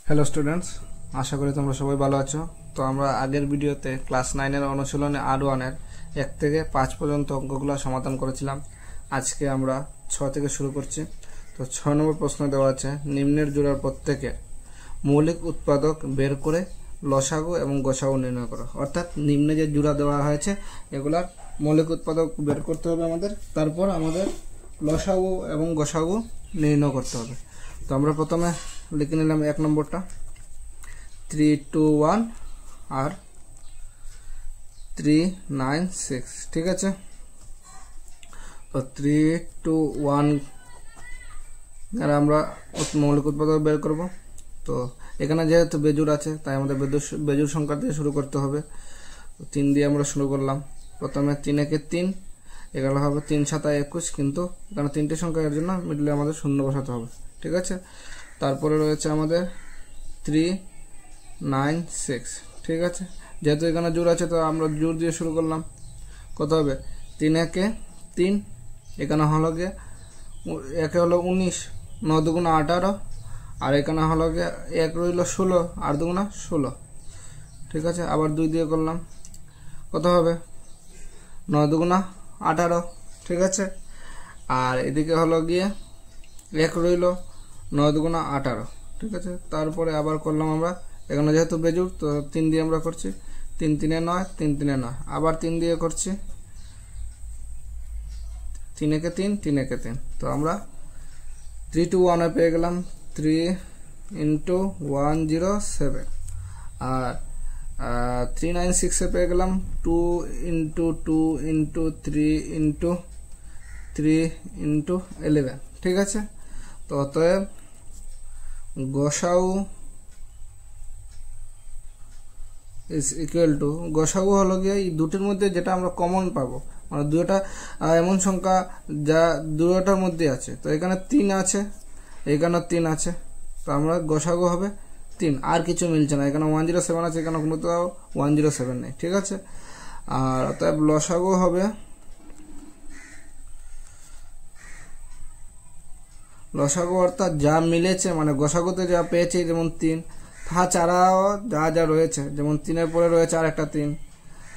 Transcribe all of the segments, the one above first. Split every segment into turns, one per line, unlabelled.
Hello students, আশা করি তোমরা সবাই ভালো আছো। তো আমরা আগের ভিডিওতে ক্লাস 9 এর অনুশীলনে R1 এর 1 থেকে 5 পর্যন্ত অঙ্কগুলো সমাধান করেছিলাম। আজকে আমরা 6 থেকে শুরু করছি। তো 6 নম্বর প্রশ্ন দেওয়া আছে, নিম্নের জোড়ার প্রত্যেকে মৌলিক উৎপাদক বের করে লসাগু এবং গসাগু নির্ণয় করো। অর্থাৎ নিম্নে যে জোড়া দেওয়া হয়েছে এগুলার মৌলিক উৎপাদক বের করতে হবে আমাদের, তারপর আমাদের লসাগু এবং গসাগু নির্ণয় করতে হবে। তো আমরা প্রথমে লিখে নিলাম 1 নম্বরটা 3 2 1 আর 3 9 6। ঠিক আছে, তো 3 2 1 এর আমরা মৌলিক উৎপাদক বের করব। তো এখানে যেহেতু বেজুর আছে তাই আমাদের বেজুর সংখ্যা দিয়ে শুরু করতে হবে। 3 দিয়ে আমরা শুরু করলাম। প্রথমে 3 একে 3, এগুলো হবে 3 7 21, কিন্তু এখানে তিনটি সংখ্যা এর জন্য মিডলে আমাদের শূন্য বসাতে হবে। ঠিক আছে, তারপরে রয়েছে আমাদের 3 9 6। ঠিক আছে, যেহেতু এখানে জোর আছে তো আমরা জোর দিয়ে শুরু করলাম। কত হবে? 3 একে 3, এখানে হলো গিয়ে একে হলো 19, 9 দুগুণা 18, আর এখানে হলো গিয়ে 1 রইল 16 আর দুগুণা 16। ঠিক আছে, আবার 2 দিয়ে করলাম। কত হবে? 9 দুগুণা 18। ঠিক আছে, আর এদিকে হলো গিয়ে 1 রইল 9 দুগুণা 18। ঠিক আছে, তারপরে আবার করলাম আমরা, এখানে যেহেতু বেজুর তো 3 দিয়ে আমরা করছি। 3 3 9, 3 3 9, আবার 3 দিয়ে করছি। 3 একে 3, 3 একে 3। তো আমরা 3 2 1 পেয়ে গেলাম 3 × 107, আর 3 9 6 পেয়ে গেলাম 2 × 2 × 3 × 3 × 11। ঠিক আছে, তো অতএব গসাগু ইজ ইকুয়াল টু, গসাগু হলো গিয়ে এই দুটির মধ্যে যেটা আমরা কমন পাবো, মানে দুটোটা এমন সংখ্যা যা দুটোটার মধ্যে আছে। তো এখানে 3 আছে, এখানে 3 আছে, তো আমরা গসাগু হবে 3, আর কিছু মিলছে না। এখানে 107 আছে, এখানে কোনো তো 107 নেই। ঠিক আছে, আর অতএব লসাগু হবে লসাগু অর্থাৎ যা মিলেছে, মানে গসাগুতে যা পেয়েছি, যেমন 3, তাছাড়াও যা যা রয়েছে, যেমন 3 এর পরে রয়েছে আর একটা 3,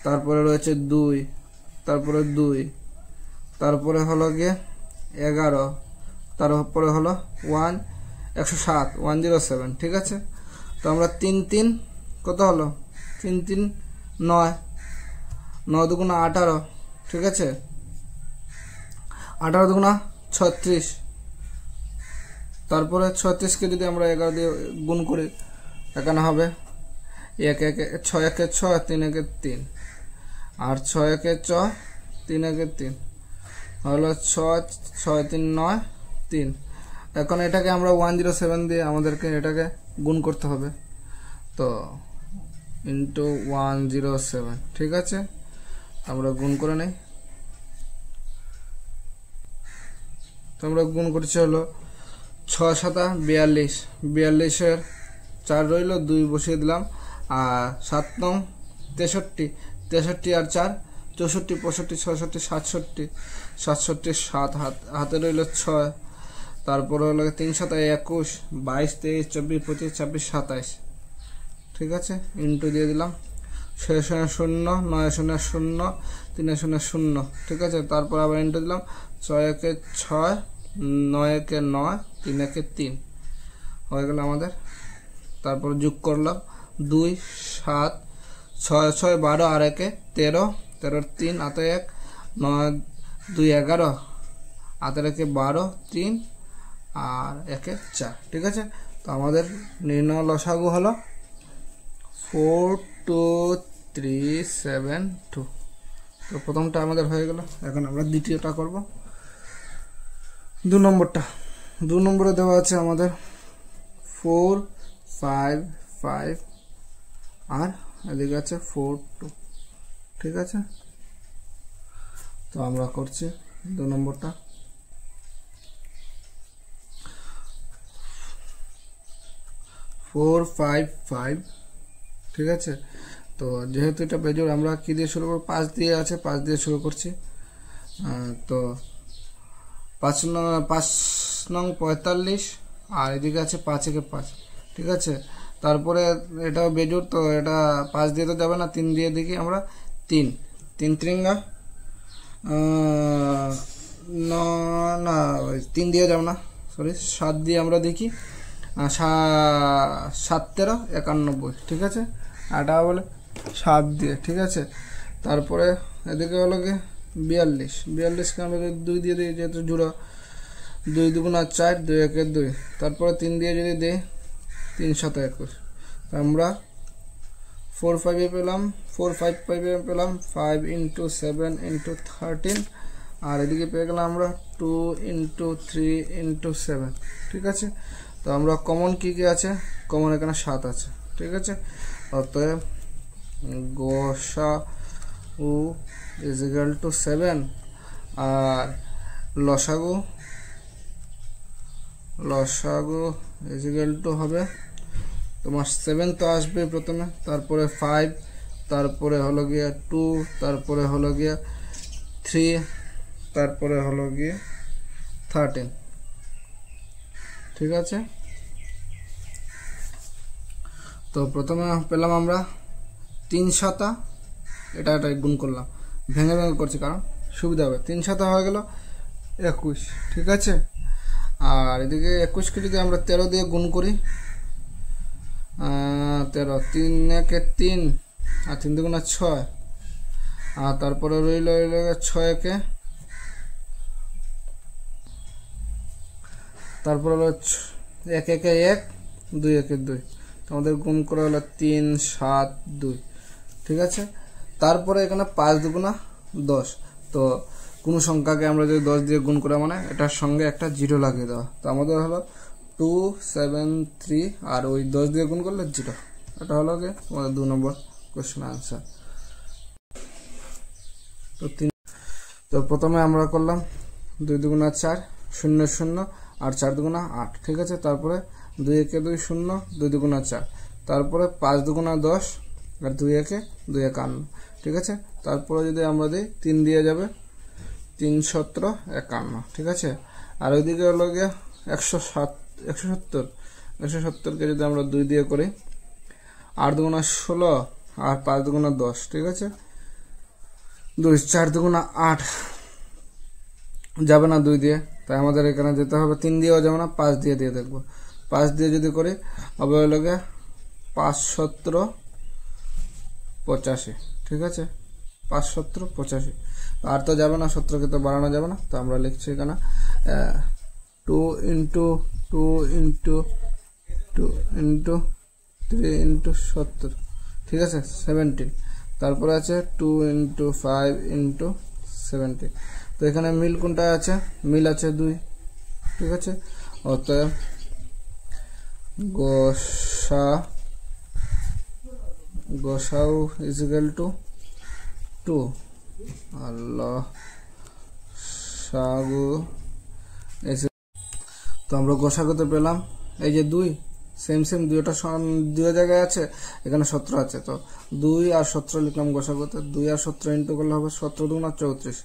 তারপরে রয়েছে 2, তারপরে 2, তারপরে হলো গিয়ে 11, তারপরে হলো 107 107। ঠিক আছে, তো আমরা 3 3 কত হলো? 3 3 9, 9 দুগুণা 18। ঠিক আছে, 18 দুগুণা 36, তারপরে 36কে যদি আমরা 11 দিয়ে গুণ করি, এখানে হবে 1 1 6 1 6, 3 1 3, আর 6 1 6, 3 1 3 হলো 6 6 3 9 3। এখন এটাকে আমরা 107 দিয়ে আমাদেরকে এটাকে গুণ করতে হবে, তো ইন্টু 107। ঠিক আছে, আমরা গুণ করে নেই। তো আমরা গুণ করছি হলো 6 7 42, 42-এর 4 রইল, 2 বসিয়ে দিলাম, আর 7 9 63, 63 আর 4 64, 65 66 67, 67 7 হাতে রইল 6, তারপরে হলো 3 7 21, 22 23 24 25 26 27। ঠিক আছে, ইন্টু দিয়ে দিলাম 6 0 0 9 0 0 3 0 0। ঠিক আছে, তারপর আবার ইন্টু দিলাম 6 1 6 9 1 9 3 1 3 হয়ে গেল আমাদের। তারপর যোগ করলাম 2 7 6 6 12 আর 1 13, 13 3 হাতে 1 9 2 11, হাতে 1 12 3 আর 1 4। ঠিক আছে, তো আমাদের নির্ণয় লসাগু হলো 4 2 3 7 2। তো প্রথমটা আমাদের হয়ে গেল। এখন আমরা দ্বিতীয়টা করব। 2 নম্বরে দেওয়া আছে আমাদের 4 5 5 আর এদিকে আছে 4 2। ঠিক আছে, তো আমরা করছি 2 নম্বরটা। 4 5 5। ঠিক আছে, তো যেহেতু এটা বেজোড় আমরা কি দিয়ে শুরু করব? 5 দিয়ে আছে, 5 দিয়ে শুরু করছি। তো 5 নং 45, আর এদিকে আছে 5 একে 5। ঠিক আছে। তারপরে এটাও বেজোড়, তো এটা 5 দিয়ে তো যাবে না, 3 দিয়ে দেখি আমরা। 3 3 ত্রিঙ্গা না 3 দিয়ে যাবে না, সরি 7 দিয়ে আমরা দেখি। 7 13 91, ঠিক আছে। এটা বলে 7 দিয়ে, ঠিক আছে। তারপরে এদিকে হলো কি 42কে আমরা 2 দিয়ে দিই, যেহেতু জোড়া। 2 2 4, 2 1 2। তারপরে 3 দিয়ে যদি দিই 3 7 21, আমরা 4 5 এ পেলাম, 4 5 5 এ পেলাম 5 × 7 × 13। আর এদিকে পেয়ে গেলাম আমরা 2 × 3 × 7, ঠিক আছে। তো আমরা কমন কি আছে, কমন এখানে 7 আছে, ঠিক আছে। অতএব গসাগু ইজ ইকুয়াল টু 7, আর লসাগু ইজ ইকুয়াল টু হবে তোমার 7 তো আসবে প্রথমে, তারপরে 5, তারপরে হলো গিয়ে 2, তারপরে হলো গিয়ে 3, তারপরে হলো গিয়ে 13, ঠিক আছে। তো প্রথমে পেলাম আমরা 3 7, এটা গুণ করলাম, ভেঙে করছি কারণ সুবিধা হবে। 3 7 হয়ে গেল 21, ঠিক আছে। আর এদিকে 21কে যদি আমরা 13 দিয়ে গুণ করি, 13 3 1 3, আর 3 2 6, আর তারপরে রইল 6 1, তারপরে হলো 1 1 1, 2 1 2, আমাদের গুণ করা হলো 3 7 2, ঠিক আছে। তারপরে এখানে 5 2 10, তো কোনো সংখ্যাকে আমরা যদি 10 দিয়ে গুণ করা মানে এটার সঙ্গে একটা 0 লাগিয়ে দেওয়া। তো আমাদের হলো 2 7 3, আর ওই 10 দিয়ে গুণ করলে 0। এটা হলো কি আমাদের 2 নম্বর কোশ্চেন আনসার। তো প্রথমে আমরা করলাম 2 2 4 0 0, আর 4 2 8, ঠিক আছে। তারপরে 2 1 2 0, 2 2 4, তারপরে 5 2 10, আর 2 1 2 51, ঠিক আছে। তারপরে যদি আমরা দিই 3 দিয়ে যাবে 3 17 51, ঠিক আছে। আর ওইদিকে হলো গিয়ে 170কে যদি আমরা 2 দিয়ে করি, 8 2 16, আর 5 2 10, ঠিক আছে। 2 4 2 8 যাবে না 2 দিয়ে, তাই আমাদের এখানে যেতে হবে 3 দিয়েও যাবে না, 5 দিয়ে দেখবো। 5 দিয়ে যদি করি হবে হলো গিয়ে 5 17 85, ঠিক আছে। 5 17 85, আর তো যাবে না, 17কে তো বাড়ানো যাবে না, তো আমরা লিখছি এখানে 2 × 2 × 2 × 3 × 70, ঠিক আছে 17। তারপরে আছে 2 × 5 × 70। তো এখানে মিল কোনটা আছে, মিল আছে 2, ঠিক আছে। অতএব গসাউ ইজ ইকুয়াল টু 2, আর লসাগু। তো আমরা গসাগুতে পেলাম এই যে 2, সেম দুইটা 2 জায়গায় আছে, এখানে 17 আছে, তো 2 আর 17 লিখলাম গসাগুতে। 2 আর 17 ইন্টু করলে হবে 17 2 34,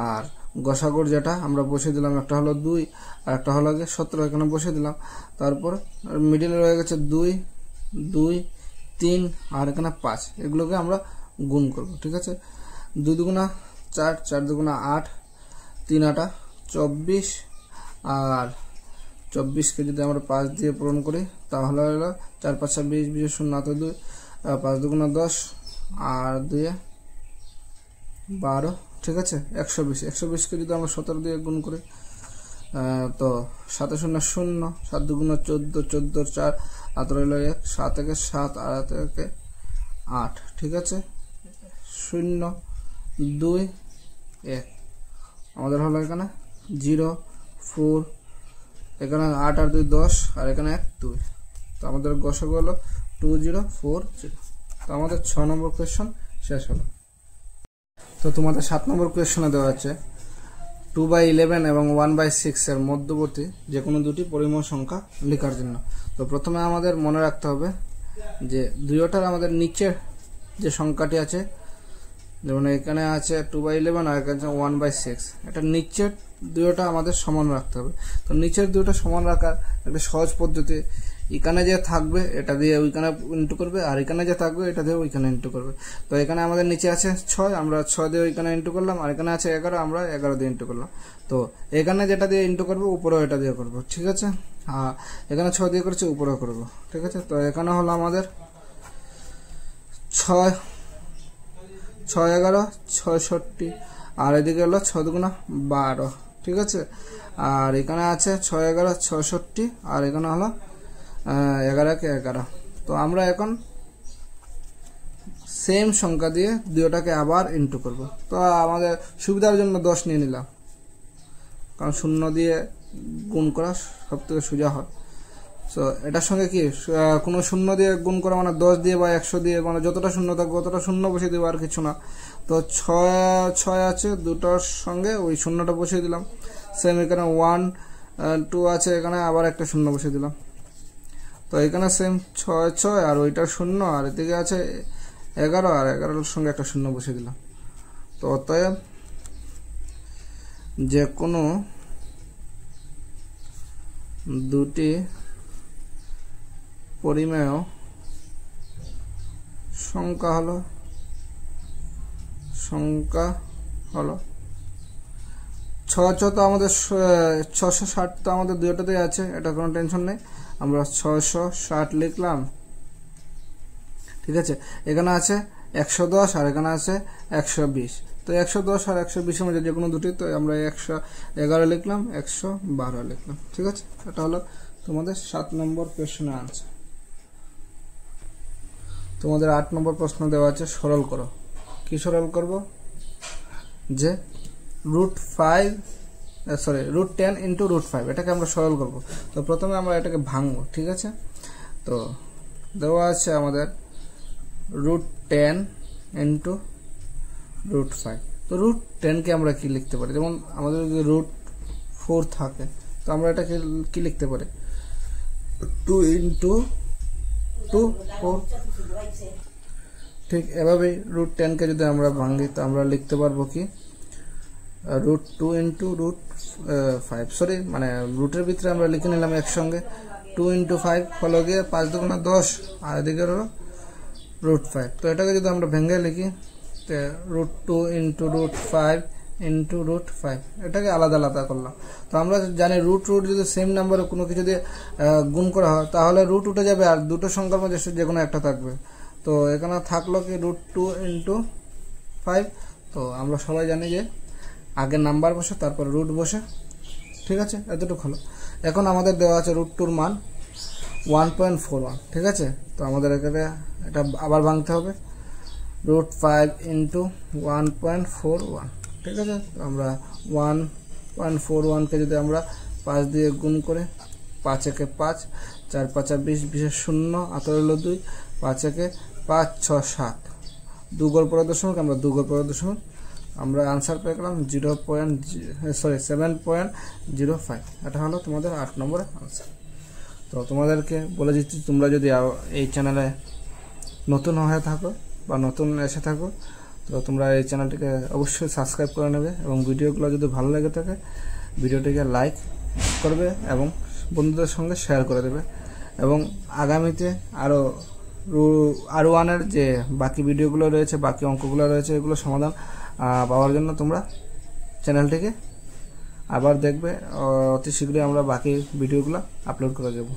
আর গসাগুর যেটা আমরা বসিয়ে দিলাম, একটা হলো 2 আর একটা হলো 17, এখানে বসিয়ে দিলাম। তারপর মিডিলে রয়ে গেছে 2 2 3, আর এখানে 5, এগুলোকে আমরা গুণ করব, ঠিক আছে। 2 2 4, 4 2 8, 3 8 24, আর 24কে যদি আমরা 5 দিয়ে পূরণ করি তাহলে হলো 4 5 20 20 0 তো 2, 5 2 10, আর 2 12, ঠিক আছে। 120কে যদি আমরা 17 দিয়ে গুণ করি তো 7 0 0, 7 2 14, 14 4, আর রইল 1, 7 1 7, আর 1 8, ঠিক আছে। 0 2 1, আমাদের হলো এখানে 0 4, এখানে 8 আর 2 10, আর এখানে 1 2, তো আমাদের গসাগু হলো 2040। তো আমাদের 6 নম্বর কোয়েশ্চন শেষ হলো। তো তোমাদের 7 নম্বর কোয়েশ্চনে দেওয়া আছে 2/11 এবং 1/6 এর মধ্যবর্তী যে কোনো দুটি পরিমেয় সংখ্যা লেখার জন্য। তো প্রথমে আমাদের মনে রাখতে হবে যে দুইটার আমাদের নিচের যে সংখ্যাটি আছে, যেমন এখানে আছে 2/11 আর এখানে আছে 1/6, এটা নিচের দুইটা আমাদের সমান রাখতে হবে। তো নিচের দুইটা সমান রাখার একটা সহজ পদ্ধতি এখানে যে থাকবে এটা দিয়ে ওইখানে ইন্টু করবে, আর এখানে যে থাকবে এটা দিয়ে ওইখানে ইন্টু করবে। তো এখানে আমাদের নিচে আছে 6, আমরা 6 দিয়ে ওইখানে ইন্টু করলাম, আর এখানে আছে 11, আমরা 11 দিয়ে ইন্টু করলাম। তো এখানে যেটা দিয়ে ইন্টু করবো উপরেও এটা দিয়ে করবো, ঠিক আছে। আর এখানে 6 দিয়ে করছি, উপরেও করবো, ঠিক আছে। তো এখানে হলো আমাদের 6 6 11 66, আর এদিকে হলো 6 দুগুণা 12, ঠিক আছে। আর এখানে আছে 6 11 66, আর এখানে হলো 11 কে 11। তো আমরা এখন সেম সংখ্যা দিয়ে দুটোটাকে আবার ইন্টু করব। তো আমাদের সুবিধার জন্য 10 নিয়ে নিলাম, কারণ 0 দিয়ে গুণ করা সব থেকে সোজা হয়। তো এটার সঙ্গে কি কোনো 0 দিয়ে গুণ করা মানে 10 দিয়ে বা 100 দিয়ে, মানে যতটা 0 থাকবে ততটা 0 বসিয়ে দেবো, আর কিছু না। তো 6 আছে, দুটোর সঙ্গে ওই 0টা বসিয়ে দিলাম। সেম এখানে 1 2 আছে, এখানে আবার একটা 0 বসিয়ে দিলাম। তো এখানে সেম 6 6, আর ওইটা 0, আর এদিকে আছে 11, আর 11-এর সঙ্গে একটা 0 বসিয়ে দিলাম। তো অতএব যে কোনো দুটি পরিমেয় সংখ্যা হলো 6 তো আমাদের 660, তো আমাদের দুটোতেই আছে, এটা কোনো টেনশন নেই। আমরা 660 লিখলাম, ঠিক আছে। এখানে আছে 110, আর এখানে আছে 120। তো 110 আর 120-এর মধ্যে যে কোনো দুটি, তো আমরা 111 লিখলাম, 112 লিখলাম, ঠিক আছে। এটা হলো তোমাদের 7 নম্বর কোয়েশ্চেনের আনসার। তোমাদের 8 নম্বর প্রশ্ন দেওয়া আছে, সরল করো। কি সরল করব? যে √10 ইন্টু √5, এটাকে আমরা সরল করব। তো প্রথমে আমরা এটাকে ভাঙবো, ঠিক আছে। তো দেওয়া আছে আমাদের √10 ইন্টু √5। তো √10-কে আমরা কি লিখতে পারি? যেমন আমাদের যদি √4 থাকে, তো আমরা এটাকে কি লিখতে পারি? 2 ইন্টু 2 4। ঠিক এভাবেই √10-কে যদি আমরা ভাঙি, তো আমরা লিখতে পারবো কি √2 ইন্টু √5, সরি মানে রুটের ভিতরে আমরা লিখে নিলাম একসঙ্গে 2 ইন্টু 5 হলো গিয়ে 5 দুগুণা 10, আর এদিকে হলো √5। তো এটাকে যদি আমরা ভেঙে লিখি, √2 ইন্টু √5 ইন্টু √5, এটাকে আলাদা আলাদা করলাম। তো আমরা জানি রুট যদি সেম নাম্বারে কোনো কিছু দিয়ে গুণ করা হয়, তাহলে রুট উঠে যাবে, আর দুটো সংখ্যার মধ্যে যে কোনো একটা থাকবে। তো এখানে থাকলো কি √2 ইন্টু 5। তো আমরা সবাই জানি যে আগে নাম্বার বসে তারপর রুট বসে, ঠিক আছে। এতটুকু হলো। এখন আমাদের দেওয়া আছে √2-র মান 1.41, ঠিক আছে। তো আমাদের এখানে এটা আবার ভাঙতে হবে, √5 ইন্টু 1.41, ঠিক আছে। তো আমরা 1.41-কে যদি আমরা 5 দিয়ে গুণ করে, 5 একে 5, 4 5 20, 20 0, 18 2, 5 একে 5 6 7, 2 গড় পরে দশমিক, আমরা 2 গড় পরে দশমিক, আমরা আনসার পেয়ে গেলাম 7.05। এটা হলো তোমাদের 8 নম্বরের আনসার। তো তোমাদেরকে বলে দিচ্ছি, তোমরা যদি এই চ্যানেলে নতুন হয়ে থাকো বা নতুন এসে থাকো, তো তোমরা এই চ্যানেলটিকে অবশ্যই সাবস্ক্রাইব করে নেবে, এবং ভিডিওগুলো যদি ভালো লেগে থাকে ভিডিওটিকে লাইক করবে এবং বন্ধুদের সঙ্গে শেয়ার করে দেবে। এবং আগামীতে আরও 1-এর যে বাকি ভিডিওগুলো রয়েছে, বাকি অঙ্কগুলো রয়েছে, এগুলো সমাধান পাওয়ার জন্য তোমরা চ্যানেলটিকে আবার দেখবে। অতি শীঘ্রই আমরা বাকি ভিডিওগুলো আপলোড করে দেবো।